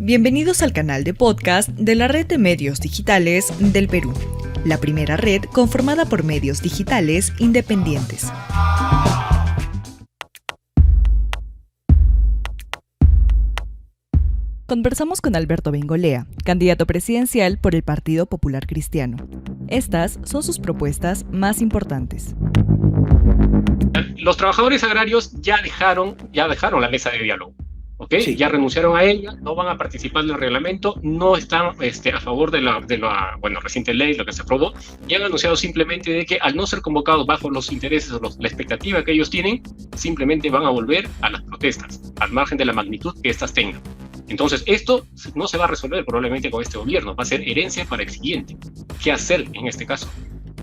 Bienvenidos al canal de podcast de la Red de Medios Digitales del Perú, la primera red conformada por medios digitales independientes. Conversamos con Alberto Bengolea, candidato presidencial por el Partido Popular Cristiano. Estas son sus propuestas más importantes. Los trabajadores agrarios ya dejaron la mesa de diálogo, ¿ok? Sí. Ya renunciaron a ella, no van a participar en el reglamento, no están a favor de la reciente ley, lo que se aprobó, y han anunciado simplemente de que al no ser convocados bajo los intereses o la expectativa que ellos tienen, simplemente van a volver a las protestas, al margen de la magnitud que éstas tengan. Entonces, esto no se va a resolver probablemente con este gobierno, va a ser herencia para el siguiente. ¿Qué hacer en este caso?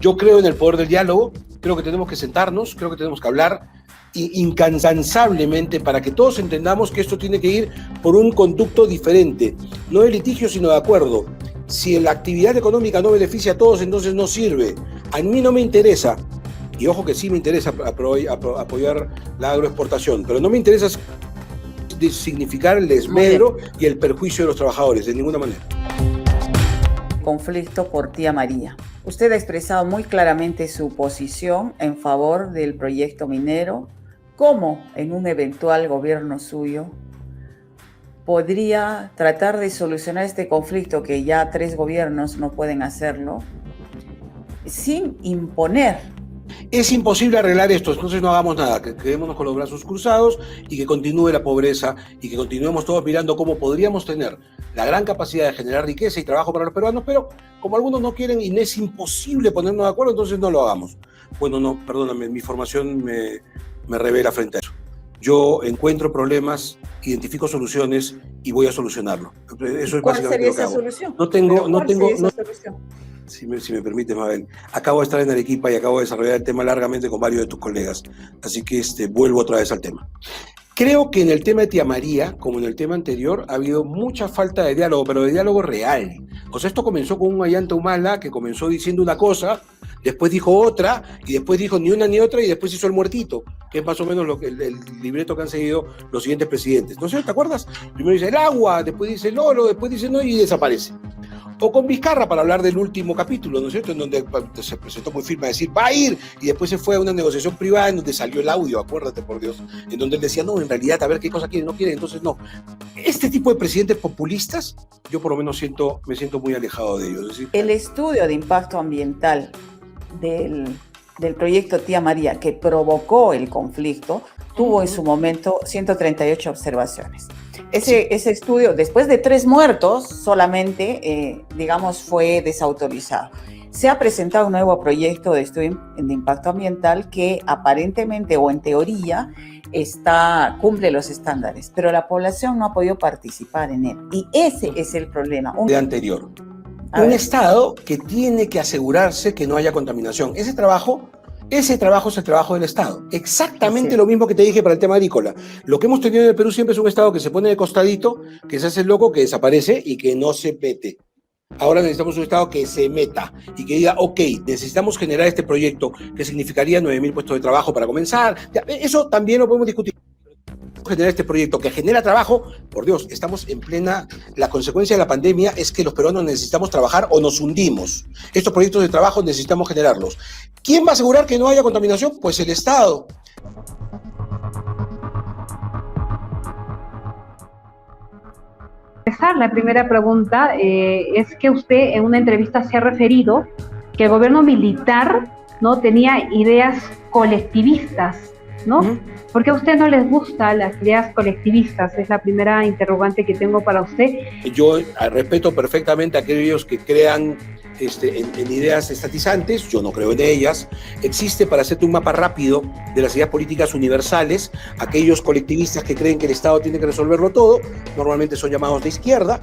Yo creo en el poder del diálogo, creo que tenemos que sentarnos, creo que tenemos que hablar incansablemente para que todos entendamos que esto tiene que ir por un conducto diferente, no de litigio sino de acuerdo. Si la actividad económica no beneficia a todos, entonces no sirve. A mí no me interesa, y ojo que sí me interesa apoyar la agroexportación, pero no me interesa significar el desmedro y el perjuicio de los trabajadores, de ninguna manera. Conflicto por Tía María. Usted ha expresado muy claramente su posición en favor del proyecto minero. ¿Cómo en un eventual gobierno suyo podría tratar de solucionar este conflicto, que ya 3 gobiernos no pueden hacerlo, sin imponer? Es imposible arreglar esto, entonces no hagamos nada, que quedémonos con los brazos cruzados y que continúe la pobreza y que continuemos todos mirando cómo podríamos tener la gran capacidad de generar riqueza y trabajo para los peruanos, pero como algunos no quieren y es imposible ponernos de acuerdo, entonces no lo hagamos. Bueno, no, perdóname, mi formación me revela frente a eso. Yo encuentro problemas, identifico soluciones y voy a solucionarlo. Eso es básicamente lo que hago. ¿Cuál sería esa solución? Si me permite, Mabel, acabo de estar en Arequipa y acabo de desarrollar el tema largamente con varios de tus colegas, así que vuelvo otra vez al tema. Creo que en el tema de Tía María, como en el tema anterior, ha habido mucha falta de diálogo, pero de diálogo real. O sea, esto comenzó con un Ollanta Humala que comenzó diciendo una cosa, después dijo otra, y después dijo ni una ni otra, y después hizo el muertito, que es más o menos el libreto que han seguido los siguientes presidentes. ¿No sé, te acuerdas? Primero dice el agua, después dice el oro, después dice no, y desaparece. O con Vizcarra para hablar del último capítulo, ¿no es cierto?, en donde se presentó muy firme a decir, va a ir, y después se fue a una negociación privada en donde salió el audio, acuérdate por Dios, en donde él decía, no, en realidad, a ver qué cosa quiere, no quiere, entonces no. Este tipo de presidentes populistas, yo por lo menos me siento muy alejado de ellos. Es decir, el estudio de impacto ambiental del proyecto Tía María, que provocó el conflicto, tuvo en su momento 138 observaciones. Ese estudio, después de 3 muertos, solamente, fue desautorizado. Se ha presentado un nuevo proyecto de estudio de impacto ambiental que aparentemente o en teoría cumple los estándares, pero la población no ha podido participar en él. Y ese es el problema. De anterior. Un Estado que tiene que asegurarse que no haya contaminación. Ese trabajo es el trabajo del Estado. Exactamente lo mismo que te dije para el tema agrícola. Lo que hemos tenido en el Perú siempre es un Estado que se pone de costadito, que se hace el loco, que desaparece y que no se mete. Ahora necesitamos un Estado que se meta y que diga, ok, necesitamos generar este proyecto que significaría 9.000 puestos de trabajo para comenzar. Eso también lo podemos discutir. Generar este proyecto que genera trabajo, por Dios, estamos en plena, la consecuencia de la pandemia es que los peruanos necesitamos trabajar o nos hundimos. Estos proyectos de trabajo necesitamos generarlos. ¿Quién va a asegurar que no haya contaminación? Pues el Estado. La primera pregunta es que usted en una entrevista se ha referido que el gobierno militar no tenía ideas colectivistas, ¿no? Uh-huh. ¿Por qué a usted no les gustan las ideas colectivistas? Es la primera interrogante que tengo para usted. Yo respeto perfectamente a aquellos que crean en ideas estatizantes, yo no creo en ellas. Existe, para hacerte un mapa rápido de las ideas políticas universales, aquellos colectivistas que creen que el Estado tiene que resolverlo todo, normalmente son llamados de izquierda.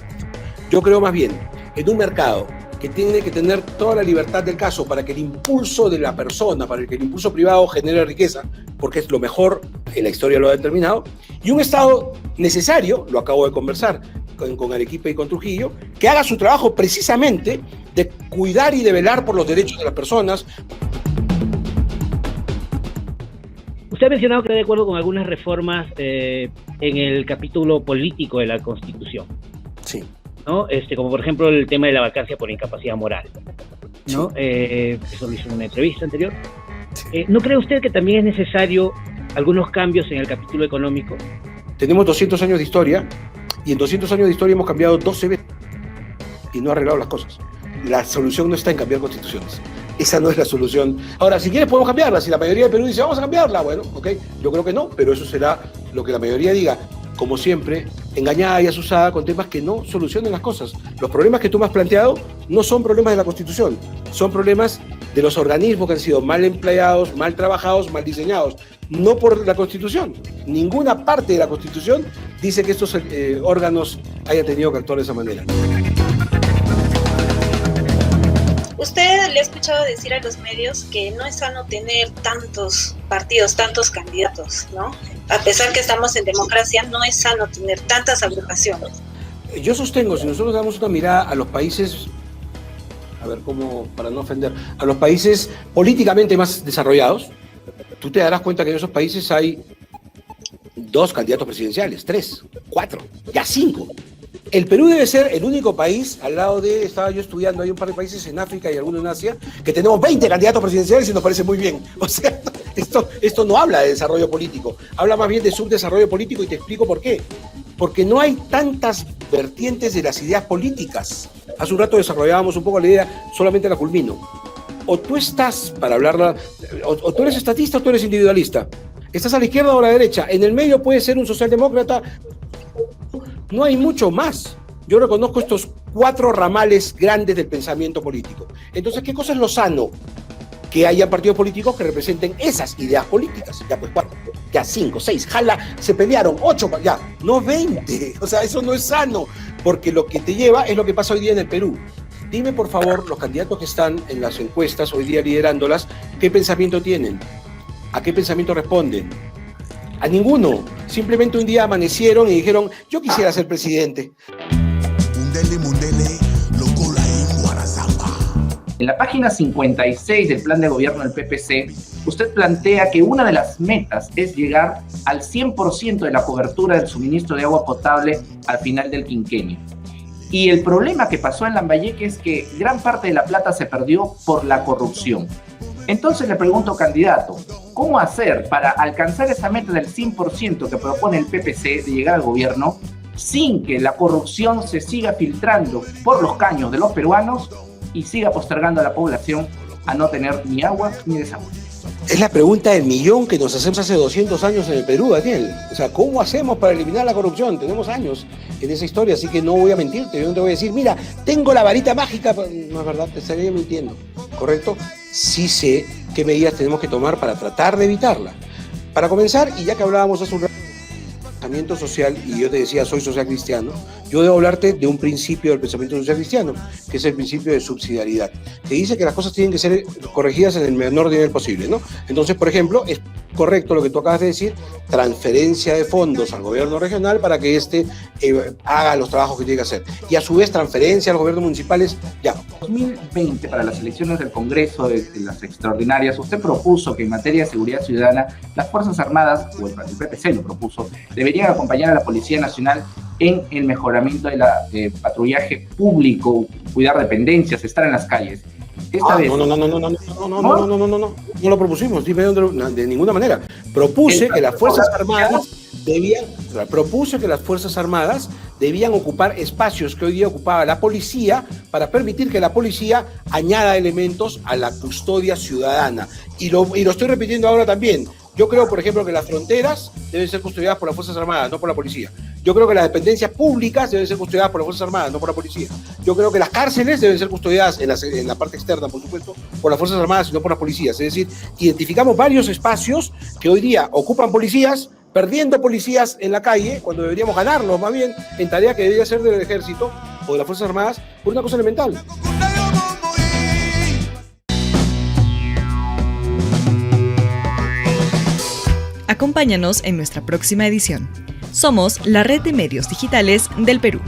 Yo creo más bien en un mercado que tiene que tener toda la libertad del caso para que el impulso de la persona, para que el impulso privado genere riqueza, porque es lo mejor, en la historia lo ha determinado, y un Estado necesario, lo acabo de conversar con Arequipa y con Trujillo, que haga su trabajo precisamente de cuidar y de velar por los derechos de las personas. Usted ha mencionado que está de acuerdo con algunas reformas en el capítulo político de la Constitución. Sí. ¿no? Como por ejemplo el tema de la vacancia por incapacidad moral, ¿no? Eso lo hizo en una entrevista anterior. ¿No cree usted que también es necesario algunos cambios en el capítulo económico? Tenemos 200 años de historia, y en 200 años de historia hemos cambiado 12 veces y no ha arreglado las cosas. La solución no está en cambiar constituciones. Esa no es la solución. Ahora, si quieres podemos cambiarla. Si la mayoría de Perú dice vamos a cambiarla, bueno, ok, yo creo que no, pero eso será lo que la mayoría diga. Como siempre, engañada y asusada con temas que no solucionan las cosas. Los problemas que tú me has planteado no son problemas de la Constitución, son problemas de los organismos que han sido mal empleados, mal trabajados, mal diseñados, no por la Constitución. Ninguna parte de la Constitución dice que estos órganos hayan tenido que actuar de esa manera. Usted le ha escuchado decir a los medios que no es sano tener tantos partidos, tantos candidatos, ¿no? A pesar que estamos en democracia, no es sano tener tantas agrupaciones. Yo sostengo, si nosotros damos una mirada a los países, a ver cómo, para no ofender, a los países políticamente más desarrollados, tú te darás cuenta que en esos países hay 2 candidatos presidenciales, 3, 4, ya 5. El Perú debe ser el único país, al lado de, estaba yo estudiando, hay un par de países en África y algunos en Asia, que tenemos 20 candidatos presidenciales y nos parece muy bien. O sea, esto no habla de desarrollo político, habla más bien de subdesarrollo político, y te explico por qué. Porque no hay tantas vertientes de las ideas políticas. Hace un rato desarrollábamos un poco la idea, solamente la culmino. O tú estás, para hablarla, o tú eres estatista o tú eres individualista. Estás a la izquierda o a la derecha. En el medio puedes ser un socialdemócrata. No hay mucho más. Yo reconozco estos 4 ramales grandes del pensamiento político. Entonces, ¿qué cosa es lo sano? Que haya partidos políticos que representen esas ideas políticas. Ya pues 4, ya 5, 6, jala, se pelearon, 8, ya, no 20. O sea, eso no es sano, porque lo que te lleva es lo que pasa hoy día en el Perú. Dime, por favor, los candidatos que están en las encuestas, hoy día liderándolas, ¿qué pensamiento tienen? ¿A qué pensamiento responden? A ninguno. Simplemente un día amanecieron y dijeron, yo quisiera ser presidente. En la página 56 del plan de gobierno del PPC, usted plantea que una de las metas es llegar al 100% de la cobertura del suministro de agua potable al final del quinquenio. Y el problema que pasó en Lambayeque es que gran parte de la plata se perdió por la corrupción. Entonces le pregunto, candidato, ¿cómo hacer para alcanzar esa meta del 100% que propone el PPC de llegar al gobierno sin que la corrupción se siga filtrando por los caños de los peruanos y siga postergando a la población a no tener ni agua ni desagüe? Es la pregunta del millón que nos hacemos hace 200 años en el Perú, Daniel. O sea, ¿cómo hacemos para eliminar la corrupción? Tenemos años en esa historia, así que no voy a mentirte. Yo no te voy a decir, mira, tengo la varita mágica. No es verdad, te estaría mintiendo, ¿correcto? Sí sé qué medidas tenemos que tomar para tratar de evitarla. Para comenzar, y ya que hablábamos hace un rato de pensamiento social, y yo te decía, soy social cristiano, yo debo hablarte de un principio del pensamiento social cristiano, que es el principio de subsidiariedad, que dice que las cosas tienen que ser corregidas en el menor nivel posible, ¿no? Entonces, por ejemplo, es correcto lo que tú acabas de decir, transferencia de fondos al gobierno regional para que éste haga los trabajos que tiene que hacer. Y a su vez, transferencia a los gobiernos municipales, ya. 2020, para las elecciones del Congreso, de las extraordinarias, usted propuso que en materia de seguridad ciudadana, las Fuerzas Armadas, o el PPC lo propuso, deberían acompañar a la Policía Nacional en el mejoramiento de la patrullaje público, cuidar dependencias, estar en las calles. No lo propusimos, de ninguna manera. Propuse que las Fuerzas Armadas debían ocupar espacios que hoy día ocupaba la policía para permitir que la policía añada elementos a la custodia ciudadana. Y lo estoy repitiendo ahora también. Yo creo, por ejemplo, que las fronteras deben ser custodiadas por las Fuerzas Armadas, no por la policía. Yo creo que las dependencias públicas deben ser custodiadas por las Fuerzas Armadas, no por la policía. Yo creo que las cárceles deben ser custodiadas en la parte externa, por supuesto, por las Fuerzas Armadas y no por las policías. Es decir, identificamos varios espacios que hoy día ocupan policías, perdiendo policías en la calle, cuando deberíamos ganarlos más bien en tarea que debería ser del Ejército o de las Fuerzas Armadas, por una cosa elemental. Acompáñanos en nuestra próxima edición. Somos la red de medios digitales del Perú.